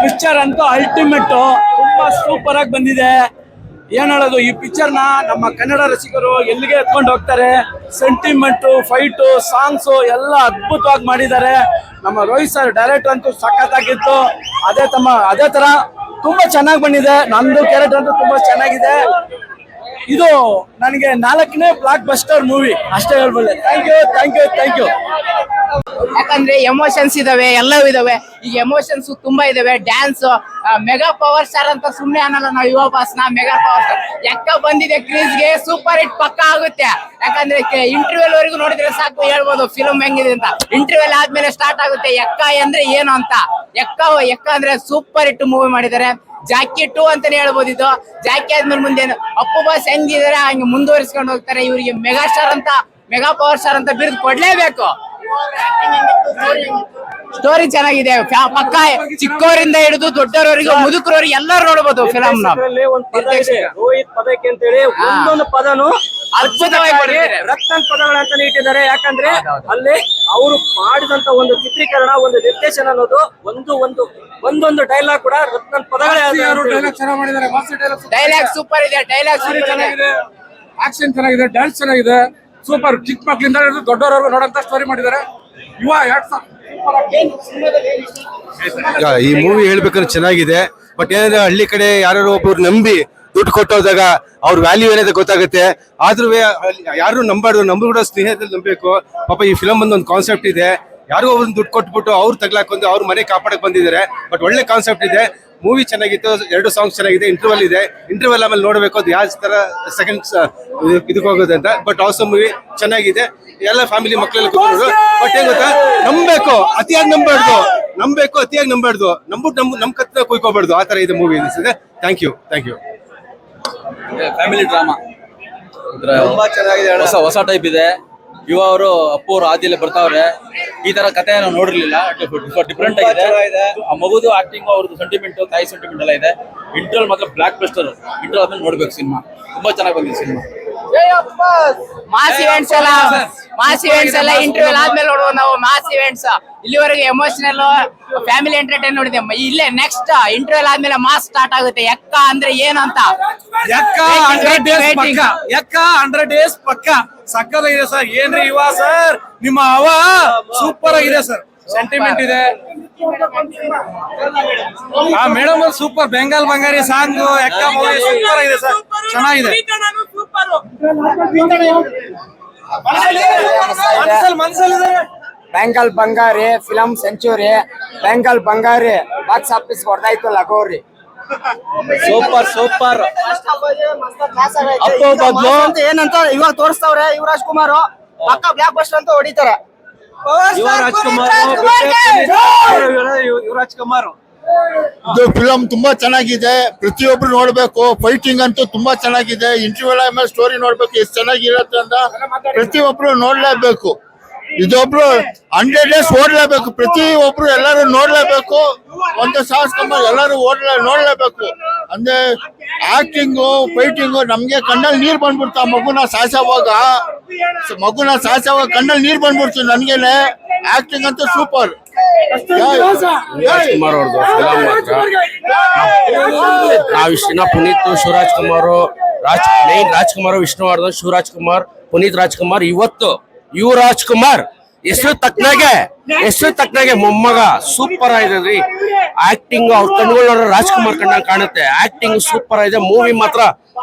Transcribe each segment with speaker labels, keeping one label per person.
Speaker 1: Picture ಅಂತೂ ultimate, ತುಂಬಾ super ಆಗಿ ಬಂದಿದೆ. ಏನ್ ಹೇಳೋದು, ಈ ಪಿಕ್ಚರ್ ನ ನಮ್ಮ ಕನ್ನಡ ರಸಿಕರು ಎಲ್ಲಿಗೆ ಎತ್ಕೊಂಡು ಹೋಗ್ತಾರೆ. ಸೆಂಟಿಮೆಂಟು, ಫೈಟು, ಸಾಂಗ್ಸು ಎಲ್ಲ ಅದ್ಭುತವಾಗಿ ಮಾಡಿದ್ದಾರೆ. ನಮ್ಮ ರೋಹಿತ್ ಸರ್ ಡೈರೆಕ್ಟರ್ ಅಂತೂ ಸಖತ್ತಾಗಿತ್ತು. ಅದೇ ತರ ತುಂಬಾ ಚೆನ್ನಾಗಿ ಬಂದಿದೆ. ನಂದು ಕ್ಯಾರೆಕ್ಟರ್ ಅಂತೂ ತುಂಬಾ ಚೆನ್ನಾಗಿದೆ. ಇದು ನನಗೆ 4ನೇ ಬ್ಲಾಕ್ ಬಸ್ಟರ್ ಮೂವಿ ಅಷ್ಟೇ ಹೇಳ್ಬೋದು. Thank you.
Speaker 2: ಯಾಕಂದ್ರೆ ಎಮೋಷನ್ಸ್ ಇದಾವೆ, ಎಲ್ಲವೂ ಇದಾವೆ. ಈಗ ಎಮೋಷನ್ಸ್ ತುಂಬಾ ಇದಾವೆ. ಡ್ಯಾನ್ಸ್, ಮೆಗಾ ಪವರ್ ಸ್ಟಾರ್ ಅಂತ ಸುಮ್ನೆ ಅನ್ನಲ್ಲ ನಾವು. ಯುವ ಬಾಸ್ನ ಮೆಗಾ ಪವರ್ ಸ್ಟಾರ್ ಯಾಕ ಬಂದಿದೆ ಕ್ರೀಸ್ಗೆ, ಸೂಪರ್ ಹಿಟ್ ಪಕ್ಕ ಆಗುತ್ತೆ. ಯಾಕಂದ್ರೆ ಇಂಟರ್ವ್ಯೂಲ್ ವರೆಗೂ ನೋಡಿದ್ರೆ ಸಾಕು ಹೇಳ್ಬೋದು ಫಿಲ್ಮ್ ಹೆಂಗಿದೆ ಅಂತ. ಇಂಟರ್ವ್ಯೂಲ್ ಆದ್ಮೇಲೆ ಸ್ಟಾರ್ಟ್ ಆಗುತ್ತೆ ಎಕ್ಕ ಅಂದ್ರೆ ಏನು ಅಂತ. ಎಕ್ಕ ಅಂದ್ರೆ ಸೂಪರ್ ಹಿಟ್ ಮೂವಿ ಮಾಡಿದ್ದಾರೆ. ಜಾಕಿ 2 ಅಂತಾನೆ ಹೇಳ್ಬೋದು. ಇದು ಜಾಕಿ ಆದ್ಮೇಲೆ ಮುಂದೆ ಅಪ್ಪು ಬಾಸ್ ಹೆಂಗಿದಾರೆ ಹಂಗೆ ಮುಂದುವರಿಸ್ಕೊಂಡು ಹೋಗ್ತಾರೆ. ಇವರಿಗೆ ಮೆಗಾ ಪವರ್ ಸ್ಟಾರ್ ಅಂತ ಬಿರುದು ಕೊಡ್ಲೇಬೇಕು. ಸ್ಟೋರಿ ಚೆನ್ನಾಗಿದೆ. ಪಕ್ಕ ಚಿಕ್ಕವರಿಂದ ಹಿಡಿದು ದೊಡ್ಡವರವರೆಗೂ ಮುದುಕರವರೆಗೆ ಎಲ್ಲರೂ ನೋಡಬಹುದು ಫಿಲಮ್ ನ.
Speaker 3: ರೋಹಿತ್ ಪದಕ್ಕೆ ಅಂತೇಳಿ ಒಂದೊಂದು ಪದನು
Speaker 2: ಅದ್ಭುತವಾಗಿ
Speaker 3: ರತ್ನ ಪದಗಳಂತಾನೆ ಇಟ್ಟಿದ್ದಾರೆ. ಯಾಕಂದ್ರೆ ಅಲ್ಲಿ ಅವರು ಮಾಡಿದಂತ ಒಂದು ಚಿತ್ರೀಕರಣ, ಒಂದು ನಿರ್ದೇಶನ ಅನ್ನೋದು ಒಂದೊಂದು ಡೈಲಾಗ್ ಕೂಡ ರತ್ನ ಪದಗಳೇ.
Speaker 2: ಡೈಲಾಗ್ ಸೂಪರ್ ಇದೆ. ಡೈಲಾಗ್
Speaker 1: ಚೆನ್ನಾಗಿದೆ, ಆಕ್ಷನ್ ಚೆನ್ನಾಗಿದೆ, ಡ್ಯಾನ್ಸ್ ಚೆನ್ನಾಗಿದೆ. ಸೂಪರ್. ಚಿಕ್ಕ ಮಕ್ಕಳಿಂದ ದೊಡ್ಡವರವರೆಗೂ ನೋಡಂತ ಸ್ಟೋರಿ ಮಾಡಿದ್ದಾರೆ.
Speaker 4: ಈ ಮೂವಿ ಹೇಳ್ಬೇಕಾದ್ರೆ ಚೆನ್ನಾಗಿದೆ. ಬಟ್ ಏನಂದ್ರೆ ಹಳ್ಳಿ ಕಡೆ ಯಾರು ಒಬ್ಬರು ನಂಬಿ ದುಡ್ಡು ಕೊಟ್ಟೋದಾಗ ಅವ್ರ ವ್ಯಾಲ್ಯೂ ಏನಾದ್ರೆ ಗೊತ್ತಾಗುತ್ತೆ. ಆದ್ರೂ ಯಾರು ನಂಬರು ಕೂಡ ಸ್ನೇಹದಲ್ಲಿ ನಂಬಬೇಕು. ಪಾಪ ಈ ಫಿಲಮ್ ಒಂದು ಕಾನ್ಸೆಪ್ಟ್ ಇದೆ. ಯಾರಿಗೋ ಒಂದು ದುಡ್ಡು ಕೊಟ್ಬಿಟ್ಟು ಅವ್ರು ತಗ್ಲಾಕೊಂಡು ಅವ್ರ ಮನೆ ಕಾಪಾಡಕ್ ಬಂದಿದ್ದಾರೆ. ಬಟ್ ಒಳ್ಳೆ ಕಾನ್ಸೆಪ್ಟ್ ಇದೆ. ಮೂವಿ ಚೆನ್ನಾಗಿತ್ತು. 2 ಸಾಂಗ್ಸ್ ಚೆನ್ನಾಗಿದೆ. ಇಂಟರ್ವಲ್ ಇದೆ. ಇಂಟರ್ವಲ್ ಆಮೇಲೆ ನೋಡ್ಬೇಕು ಅದು ಯಾವ ತರ ಸೆಕೆಂಡ್ಸ್ ಇದಕ್ಕೆ ಹೋಗೋದು ಅಂತ. ಬಟ್ ಆಲ್ಸೋ ಮೂವಿ ಚೆನ್ನಾಗಿದೆ. ಎಲ್ಲ ಫ್ಯಾಮಿಲಿ ಮಕ್ಕಳೆಲ್ಲ ಕೂತ್ಕೊಂಡು. ಬಟ್ ಏನ್ ಗೊತ್ತಾ, ನಂಬಬೇಕು, ಅತಿಯಾಗಿ ನಂಬಾರ್ದು. ನಂಬಿಟ್ಟು ನಮ್ ಕತ್ತ ಕುಯ್ಕೋಬಾರ್ದು. ಆ ತರ ಇದೆ ಮೂವಿ ಅನಿಸಿದೆ. Thank you.
Speaker 5: ಫ್ಯಾಮಿಲಿ ಡ್ರಾಮಾ
Speaker 4: ತುಂಬಾ ಚೆನ್ನಾಗಿದೆ.
Speaker 5: ಹೊಸ ಟೈಪ್ ಇದೆ. ಯುವ ಅವರು ಅಪ್ಪು ಅವರು ಆದಿಲೆ ಬರ್ತಾವ್ರೆ. ಈ ತರ ಕಥೆ ನಾವು ನೋಡಿರ್ಲಿಲ್ಲ. ಡಿಫ್ರೆಂಟ್ ಆಗಿದೆ. ಆ ಮಗುದು ಆಕ್ಟಿಂಗ್, ಅವ್ರದ್ದು ಸೆಂಟಿಮೆಂಟ್, ತಾಯಿ ಸೆಂಟಿಮೆಂಟ್ ಎಲ್ಲ ಇದೆ. ಇಂಟರ್ವಲ್ ಮಾತ್ರ ಬ್ಲಾಕ್ ಬಸ್ಟರ್. ಇಂಟರ್ವಲ್ ಆದ್ಮೇಲೆ ನೋಡ್ಬೇಕು ಸಿನಿಮಾ. ತುಂಬಾ ಚೆನ್ನಾಗಿ ಬಂದಿದೆ ಸಿನಿಮಾ.
Speaker 2: ಮಾಸ್ ಇವೆಂಟ್ಸ್ ಎಲ್ಲ ಇಂಟರ್ವ್ಯೂಲ್ ಆದ್ಮೇಲೆ ನೋಡುವ ನಾವು. ಮಾಸ್ ಇವೆಂಟ್ಸ್ ಇಲ್ಲಿವರೆಗೆ ಎಮೋಷನಲ್ ಫ್ಯಾಮಿಲಿ ಎಂಟರ್ಟೈನ್ ನೋಡಿದೆ. ಇಲ್ಲೇ ನೆಕ್ಸ್ಟ್ ಇಂಟರ್ವ್ಯೂಲ್ ಆದ್ಮೇಲೆ ಮಾಸ್ ಸ್ಟಾರ್ಟ್ ಆಗುತ್ತೆ. ಎಕ್ಕ ಅಂದ್ರೆ ಏನು ಅಂತ.
Speaker 1: ಎಕ್ಕ 100 ಡೇಸ್ ಪಕ್ಕ ಸಕ್ಕದಾಗಿದೆ ಸರ್. ಏನ್ರಿ ಯುವ ಸರ್, ನಿಮ್ಮ ಸೂಪರ್ ಆಗಿದೆ ಸರ್. ಸೆಂಟಿಮೆಂಟ್ ಇದೆ. Madam super. Bengal Bangari song, Ekka movie super ಆಗಿದೆ ಸರ್. ಚೆನ್ನಾಗಿದೆ.
Speaker 6: Bengal Bangari film century. Bengal Bangari box office ಹೊಡೆದಾಯ್ತು ಲಗೋರಿ.
Speaker 3: ಸೂಪರ್.
Speaker 6: ಏನಂತ ಇವಾಗ ತೋರಿಸ್ತಾವ್ರೆ. ಯುವರಾಜ್ ಕುಮಾರ್ ಪಕ್ಕ ಬ್ಲಾಕ್ ಬಸ್ಟರ್ ಅಂತ ಹೊಡಿತಾರೆ.
Speaker 3: ಯುವರಾಜ್ ಕುಮಾರ್
Speaker 7: ಇದು ಫಿಲಂ ತುಂಬಾ ಚೆನ್ನಾಗಿದೆ. ಪ್ರತಿಯೊಬ್ರು ನೋಡ್ಬೇಕು. ಫೈಟಿಂಗ್ ಅಂತೂ ತುಂಬಾ ಚೆನ್ನಾಗಿದೆ. ಇಂಟರ್ವ್ಯೂಲ್ ಆದ್ಮೇಲೆ ಸ್ಟೋರಿ ನೋಡ್ಬೇಕು ಎಷ್ಟು ಚೆನ್ನಾಗಿರುತ್ತೆ ಅಂತ ಪ್ರತಿಯೊಬ್ರು ನೋಡ್ಲೇಬೇಕು. ಇದೊಬ್ರು 100 ಡೇಸ್ ಓಡ್ಲೇಬೇಕು. ಪ್ರತಿಯೊಬ್ರು ಎಲ್ಲರೂ ನೋಡ್ಲೇಬೇಕು. ಒಂದು ಸಾಹಸ ಎಲ್ಲರೂ ನೋಡ್ಲೇಬೇಕು. ಅಂದ್ರೆ ಆಕ್ಟಿಂಗು, ಫೈಟಿಂಗು ನಮ್ಗೆ ಕಣ್ಣಲ್ಲಿ ನೀರ್ ಬಂದ್ಬಿಡ್ತು. ಮಗುನ ಸಾಯಿಸೋವಾಗ ಕಣ್ಣಲ್ಲಿ ನೀರ್ ಬಂದ್ಬಿಡ್ತು ನನ್ಗೇನೆ. ಆಕ್ಟಿಂಗ್ ಅಂತೂ ಸೂಪರ್.
Speaker 4: ರಾಜ್ಕುಮಾರ್ ಅವ್ರದ್ದು ಫಿಲಂ ಮಾತ್ರ ನಾವಿಷ್ಟಿನ ಪುನೀತ್, ಶಿವರಾಜ್ ಕುಮಾರ್, ರಾಜ್ಕುಮಾರ್, ವಿಷ್ಣುವರ್ಧನ್, ಶಿವರಾಜ್ ಕುಮಾರ್, ಪುನೀತ್ ರಾಜ್ಕುಮಾರ್. ಇವತ್ತು ಯುವರಾಜ್ ಕುಮಾರ್ ಎಷ್ಟು ತಕ್ಕನಾಗೆ ಮೊಮ್ಮಗ ಸೂಪರ್ ಆಗಿದೆ. ಆಕ್ಟಿಂಗ್ ಅವ್ರ ಕಣ್ಗಳು ನೋಡ್ರೆ ರಾಜ್ಕುಮಾರ್ ಕಣ್ಣಾಗ ಕಾಣುತ್ತೆ. ಆಕ್ಟಿಂಗ್ ಸೂಪರ್ ಆಗಿದೆ. ಮೂವಿ ಮಾತ್ರ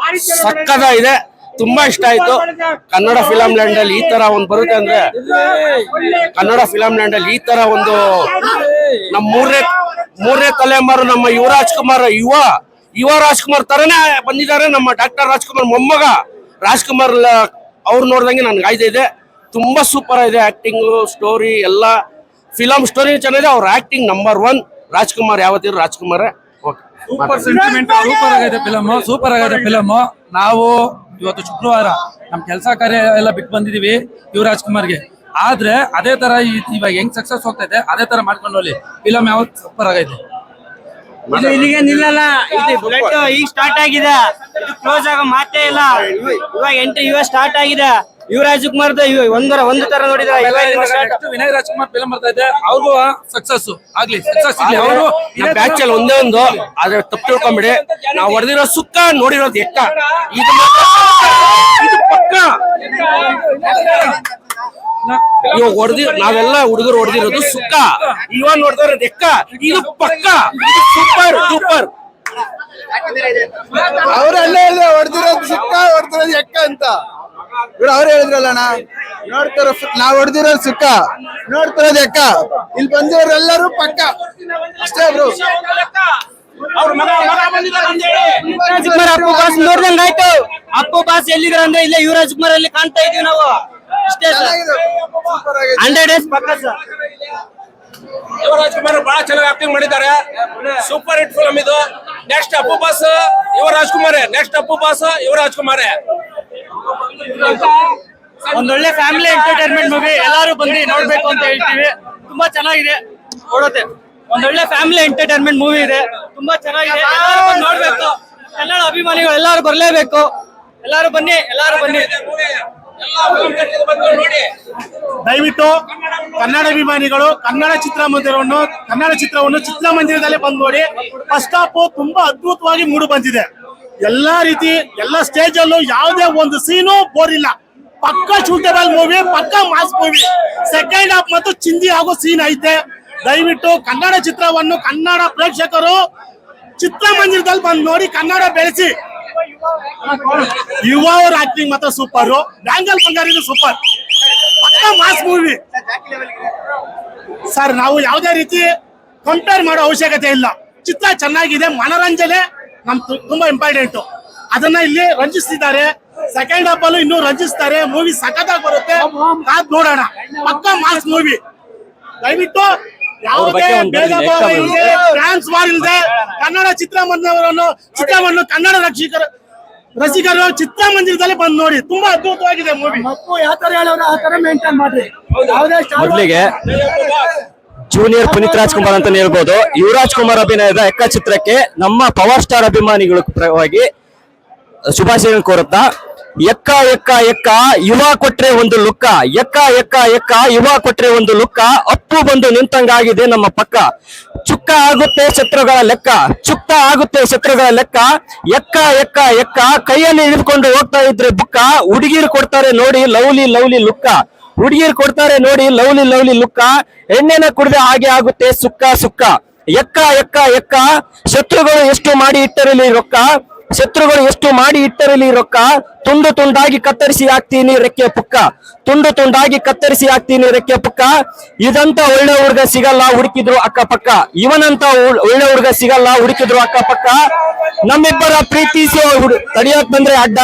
Speaker 4: ಸಕ್ಕದ ಇದೆ. ತುಂಬಾ ಇಷ್ಟ ಆಯ್ತು. ಕನ್ನಡ ಫಿಲಂ ಲ್ಯಾಂಡ್ ಅಲ್ಲಿ ಈ ತರ ಒಂದು ಬರುತ್ತೆ ಅಂದ್ರೆ, ಕನ್ನಡ ಫಿಲಂ ಲ್ಯಾಂಡ್ ಅಲ್ಲಿ ಈ ತರ ಒಂದು ನಮ್ಮ ಮೂರನೇ ತಲೆಮಾರು ನಮ್ಮ ಯುವರಾಜ್ ಕುಮಾರ್ ಯುವ ರಾಜ್ಕುಮಾರ್ ತರನೇ ಬಂದಿದ್ದಾರೆ. ನಮ್ಮ ಡಾಕ್ಟರ್ ರಾಜ್ಕುಮಾರ್ ಮೊಮ್ಮಗ ರಾಜ್ಕುಮಾರ್ ಅವ್ರು ನೋಡ್ದಂಗೆ ನನ್ಗೆ ಆಯ್ದೆ ಇದೆ. ತುಂಬಾ ಸೂಪರ್ ಆಗಿದೆ. ಆಕ್ಟಿಂಗ್, ಸ್ಟೋರಿ ಎಲ್ಲ ಫಿಲಂ ಸ್ಟೋರಿ ಚೆನ್ನಾಗಿದೆ. ಅವ್ರ ಆಕ್ಟಿಂಗ್ ನಂಬರ್ 1. ರಾಜ್ಕುಮಾರ್ ಯಾವತ್ತಿದ್ರು ರಾಜ್ಕುಮಾರ್.
Speaker 1: Super sentiment. ಸೂಪರ್ ಆಗಿದೆ ಫಿಲಮ್. ನಾವು ಇವತ್ತು ಶುಕ್ರವಾರ ನಮ್ ಕೆಲಸ ಕಾರ್ಯ ಎಲ್ಲ ಬಿಟ್ಟು ಬಂದಿದೀವಿ ಯುವರಾಜ್ ಕುಮಾರ್ಗೆ. ಆದ್ರೆ ಅದೇ ತರ ಇವಾಗ ಹೆಂಗ್ ಸಕ್ಸಸ್ ಹೋಗ್ತೈತೆ ಅದೇ ತರ ಮಾಡ್ಕೊಂಡು ಹೋಗ್ಲಿ. ಫಿಲಮ್ ಯಾವತ್ತು ಸೂಪರ್ ಆಗೈತೆ.
Speaker 3: ಇಲ್ಲಿಗೆ ನಿಲ್ಲಲ್ಲ. ಇದು ಬುಲೆಟ್ ಈಗ ಸ್ಟಾರ್ಟ್ ಆಗಿದೆ. ಇದು ಕ್ಲೋಸ್ ಆಗೋ ಮಾತೇ ಇಲ್ಲ. ಇವಾಗ ಎಂಟ್ರಿ ಸ್ಟಾರ್ಟ್ ಆಗಿದೆ. ಯುವರಾಜ್ ಕುಮಾರ್ದು ಒಂದು ತರ ನೋಡಿದ್ರೆ
Speaker 1: ವಿನಯ್ ರಾಜ್ಕುಮಾರ್ ಫಿಲಂ ಬರ್ತಾ ಇದೆ, ಅವ್ರಿಗೂ ಸಕ್ಸಸ್ ಆಗ್ಲಿ, ಸಕ್ಸಸ್ ಇರ್ಲಿ. ಅವರು
Speaker 4: ನಮ್ಮ ಬ್ಯಾಚ್ ಅಲ್ಲಿ ಒಂದೇ ಒಂದು ಆದ್ರೆ ತಪ್ಪು ತಿಳ್ಕೊಂಬಿಡಿ, ನಾವು ಹೊಡೆದಿರೋ ಸುಕ್ಕ ನೋಡಿರೋದು ಎಕ್ಕ, ಇದು ಪಕ್ಕ. ಇವಾಗ ನಾವೆಲ್ಲ ಹುಡುಗರು ಹೊಡೆದಿರೋದು ಸುಕ್ಕ, ಇವಾಗ ನೋಡ್ತಾ ಇರೋದು ಎಕ್ಕ, ಇದು ಪಕ್ಕ, ಇದು ಸೂಪರ್ ಸೂಪರ್.
Speaker 6: ಅವ್ರಲ್ಲೇ ಹೊಡೆದಿರೋದು ಸುಕ್ಕ, ಹೊಡೆದಿರೋದು ಎಕ್ಕ ಅಂತ ಇವ್ರು ಅವ್ರು ಹೇಳಿದ್ರಲ್ಲ ಅಣ್ಣ. ನೋಡ್ತಾರ ನಾವ್ ಹೊಡೆದಿರೋದು ಸುಕ್ಕ, ನೋಡ್ತಿರೋದು ಎಕ್ಕ. ಇಲ್ಲಿ ಬಂದಿರೋರೆಲ್ಲರೂ ಪಕ್ಕ ಅಷ್ಟೇ ಬ್ರೋ.
Speaker 3: ಅಪ್ಪು ಬಾಸ್ ನೋಡ್ದಂಗ ಆಯ್ತು. ಅಪ್ಪು ಬಾಸ್ ಎಲ್ಲಿದ್ರ ಅಂದ್ರೆ ಇಲ್ಲೇ ಯುವರಾಜ್ ಕುಮಾರ್ ಅಲ್ಲಿ ಕಾಣ್ತಾ ಇದೀವಿ ನಾವು. ಇಷ್ಟೇ 100 ಡೇಸ್ ಪಕ್ಕ ಸರ್.
Speaker 4: ಯುವರಾಜ್ ಕುಮಾರ್ ಬಹಳ ಚೆನ್ನಾಗಿ ಆಕ್ಟಿಂಗ್ ಮಾಡಿದ್ದಾರೆ, ಸೂಪರ್ ಹಿಟ್ ಫಿಲಂ ಇದು. Next Appu boss Yuvaraj Kumar, next Appu boss Yuvaraj Kumar.
Speaker 3: ಒಂದೊಳ್ಳೆ ಫ್ಯಾಮಿಲಿ ಎಂಟರ್ಟೈನ್ಮೆಂಟ್ ಮೂವಿ, ಎಲ್ಲಾರು ಬಂದು ನೋಡ್ಬೇಕು ಅಂತ ಹೇಳ್ತೀವಿ. ತುಂಬಾ ಚೆನ್ನಾಗಿದೆ, ನೋಡುತ್ತೆ. ಒಂದೊಳ್ಳೆ ಫ್ಯಾಮಿಲಿ ಎಂಟರ್ಟೈನ್ಮೆಂಟ್ ಮೂವಿ ಇದೆ, ತುಂಬಾ ಚೆನ್ನಾಗಿದೆ, ಎಲ್ಲಾರು ಬಂದು ನೋಡ್ಬೇಕು. ಕನ್ನಡ ಅಭಿಮಾನಿಗಳು ಎಲ್ಲಾರು ಬರ್ಲೇಬೇಕು. ಎಲ್ಲಾರು ಬನ್ನಿ.
Speaker 8: ದಯವಿಟ್ಟು ಕನ್ನಡ ಅಭಿಮಾನಿಗಳು ಕನ್ನಡ ಚಿತ್ರವನ್ನು ಚಿತ್ರಮಂದಿರದಲ್ಲೇ ಬಂದು ನೋಡಿ. ಫಸ್ಟ್ ಹಾಫ್ ತುಂಬಾ ಅದ್ಭುತವಾಗಿ ಮೂಡಿ ಬಂದಿದೆ. ಎಲ್ಲಾ ರೀತಿ ಎಲ್ಲಾ ಸ್ಟೇಜ್ ಅಲ್ಲೂ ಯಾವುದೇ ಒಂದು ಸೀನು ಬೋರ್ ಇಲ್ಲ. ಪಕ್ಕ ಶೂಟಬಲ್ ಮೂವಿ, ಪಕ್ಕ ಮಾಸ್ ಮೂವಿ. ಸೆಕೆಂಡ್ ಹಾಫ್ ಮತ್ತು ಚಿಂದಿ ಆಗೋ ಸೀನ್ ಐತೆ. ದಯವಿಟ್ಟು ಕನ್ನಡ ಚಿತ್ರವನ್ನು ಕನ್ನಡ ಪ್ರೇಕ್ಷಕರು ಚಿತ್ರಮಂದಿರದಲ್ಲಿ ಬಂದು ನೋಡಿ, ಕನ್ನಡ ಬೆಳೆಸಿ. ಯುವ ಅವ್ರ ಆಕ್ಟಿಂಗ್ ಮಾತ್ರ ಸೂಪರ್, ಬ್ಯಾಂಗಲ್ ಬಂಗಾರಿದು ಸೂಪರ್, ಪಕ್ಕ ಮಾಸ್ ಮೂವಿ ಸರ್. ನಾವು ಯಾವುದೇ ರೀತಿ ಕಂಪೇರ್ ಮಾಡೋ ಅವಶ್ಯಕತೆ ಇಲ್ಲ. ಚಿತ್ರ ಚೆನ್ನಾಗಿದೆ, ಮನರಂಜನೆ ನಮ್ ತುಂಬಾ ಇಂಪಾರ್ಟೆಂಟ್. ಅದನ್ನ ಇಲ್ಲಿ ರಂಜಿಸ್ತಿದ್ದಾರೆ. ಸೆಕೆಂಡ್ ಹಾಫ್ ಅಲ್ಲೂ ಇನ್ನೂ ರಂಜಿಸ್ತಾರೆ. ಮೂವಿ ಸಖತ್ತಾಗಿ ಬರುತ್ತೆ, ಕಾದ್ ನೋಡೋಣ. ಪಕ್ಕ ಮಾಸ್ ಮೂವಿ. ದಯವಿಟ್ಟು ಯಾವುದೇ ಭೇದ ಭಾವ ಇಲ್ಲದೆ, ಟ್ರಾನ್ಸ್ ವಾರ್ ಇಲ್ಲದೆ ಕನ್ನಡ ಚಿತ್ರವನ್ನು ಕನ್ನಡ ರಸಿಕರು ಚಿತ್ರಮಂದಿರದಲ್ಲಿ ಬಂದು ನೋಡಿ. ತುಂಬಾ ಅದ್ಭುತವಾಗಿದೆ ಮೂವಿ. ಯಾವ ತರ ಹೇಳೋರು ಆ ತರ ಮೇಂಟೈನ್ ಮಾಡ್ರಿ.
Speaker 3: ಮೊದಲಿಗೆ ಜೂನಿಯರ್ ಪುನೀತ್ ರಾಜ್ಕುಮಾರ್ ಅಂತ ಹೇಳ್ಬೋದು. ಯುವರಾಜ್ ಕುಮಾರ್ ಅಭಿನಯದ ಎಕ್ಕ ಚಿತ್ರಕ್ಕೆ ನಮ್ಮ ಪವರ್ ಸ್ಟಾರ್ ಅಭಿಮಾನಿಗಳ ಪರವಾಗಿ ಶುಭಾಶಯ ಕೋರುತ್ತಾ, ಎಕ್ಕ ಎಕ್ಕ ಎಕ್ಕ ಯುವ ಕೊಟ್ರೆ ಒಂದು ಲುಕ್ಕ, ಎಕ್ಕ ಎಕ್ಕ ಎಕ್ಕ ಯುವ ಕೊಟ್ರೆ ಒಂದು ಲುಕ್ಕ, ಅಪ್ಪು ಬಂದು ನಿಂತಂಗಾಗಿದೆ ನಮ್ಮ ಪಕ್ಕ. ಚುಕ್ಕ ಆಗುತ್ತೆ ಶತ್ರುಗಳ ಲೆಕ್ಕ, ಚುಕ್ಕ ಆಗುತ್ತೆ ಶತ್ರುಗಳ ಲೆಕ್ಕ, ಎಕ್ಕ ಎಕ್ಕ ಎಕ್ಕ ಕೈಯಲ್ಲಿ ಹಿಡಿದುಕೊಂಡು ಹೋಗ್ತಾ ಇದ್ರೆ ಬುಕ್ಕ, ಹುಡುಗಿರು ಕೊಡ್ತಾರೆ ನೋಡಿ ಲವ್ಲಿ ಲವ್ಲಿ ಲುಕ್ಕ, ಹುಡುಗಿರು ಕೊಡ್ತಾರೆ ನೋಡಿ ಲವ್ಲಿ ಲವ್ಲಿ ಲುಕ್ಕ, ಎಣ್ಣೆನ ಕುಡಿದ ಹಾಗೆ ಆಗುತ್ತೆ ಸುಕ್ಕ ಸುಕ್ಕ. ಎಕ್ಕ ಎಕ್ಕ ಎಕ್ಕ ಶತ್ರುಗಳು ಎಷ್ಟು ಮಾಡಿ ಇಟ್ಟರಲಿ ರೊಕ್ಕ, ಶತ್ರುಗಳು ಎಷ್ಟು ಮಾಡಿ ಇಟ್ಟರಲಿ ರೊಕ್ಕ, ತುಂಡು ತುಂಡಾಗಿ ಕತ್ತರಿಸಿ ಹಾಕ್ತೀನಿ ರೆಕ್ಕೆ ಪುಕ್ಕ, ತುಂಡು ತುಂಡಾಗಿ ಕತ್ತರಿಸಿ ಹಾಕ್ತೀನಿ ರೆಕ್ಕೆ ಪುಕ್ಕ. ಇದಂತ ಒಳ್ಳೆ ಹುಡುಗ ಸಿಗಲ್ಲ ಹುಡುಕಿದ್ರು ಅಕ್ಕಪಕ್ಕ, ಇವನಂತ ಒಳ್ಳೆ ಹುಡುಗ ಸಿಗಲ್ಲ ಹುಡುಕಿದ್ರು ಅಕ್ಕಪಕ್ಕ. ನಮ್ಮಿಬ್ಬರ ಪ್ರೀತಿಸಿ ತಡಿಯೋಕ್ ಬಂದ್ರೆ ಅಡ್ಡ.